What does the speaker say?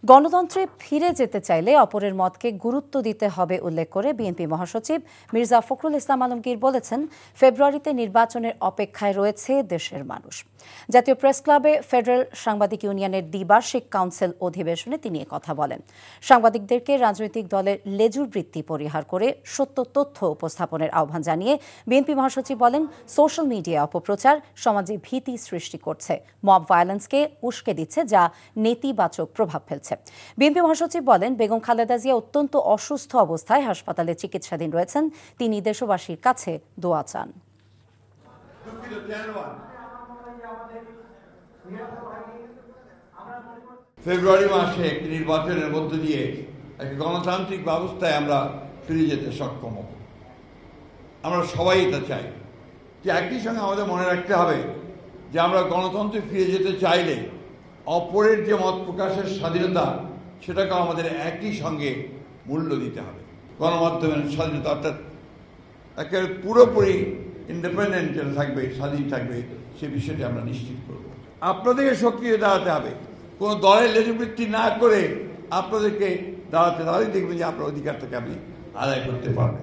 গণতন্ত্রে ফিরে যেতে চাইলে অপরের মতকে গুরুত্ব দিতে হবে উল্লেখ করে বিএনপি মহাসচিব মির্জা ফখরুল ইসলাম আলমগীর বলেছেন, ফেব্রুয়ারিতে নির্বাচনের অপেক্ষায় রয়েছে দেশের মানুষ। জাতীয় প্রেস ক্লাবে ফেডারেল সাংবাদিক ইউনিয়নের দ্বিবার্ষিক কাউন্সিল অধিবেশনে তিনি কথা বলেন। সাংবাদিকদেরকে রাজনৈতিক দলের লেজুর বৃত্তি পরিহার করে সত্য তথ্য উপস্থাপনের আহ্বান জানিয়ে বিএনপি মহাসচিব বলেন, সোশ্যাল মিডিয়া অপপ্রচার সমাজে ভীতি সৃষ্টি করছে, মব ভায়োলেন্সকে উস্কে দিচ্ছে, যা নেতিবাচক প্রভাব ফেলছে। বিএনপি মহাসচিব বলেন, বেগম খালেদা জিয়া অত্যন্ত অসুস্থ অবস্থায় হাসপাতালে চিকিৎসাধীন রয়েছেন। তিনি দেশবাসীর কাছে দোয়া চান। ফেব্রুয়ারি মাসে একটি নির্বাচনের মধ্য দিয়ে একটি গণতান্ত্রিক ব্যবস্থায় আমরা ফিরে যেতে সক্ষম হব। আমরা সবাই এটা চাই। যে একই সঙ্গে আমাদের মনে রাখতে হবে যে আমরা গণতন্ত্রে ফিরে যেতে চাইলে অপরের যে মত প্রকাশের স্বাধীনতা, সেটাকে আমাদের একই সঙ্গে মূল্য দিতে হবে। গণমাধ্যমের স্বাধীনতা অর্থাৎ একেবারে পুরোপুরি ইন্ডিপেন্ডেন্ট যেটা থাকবে, স্বাধীন থাকবে, সে বিষয়টি আমরা নিশ্চিত করব। আপনাদেরকে সক্রিয় দাঁড়াতে হবে, কোনো দলের লেজুবৃত্তি না করে আপনাদেরকে দাঁড়াতে, তাহলেই দেখবেন যে আপনার অধিকারটাকে আপনি আদায় করতে পারবেন।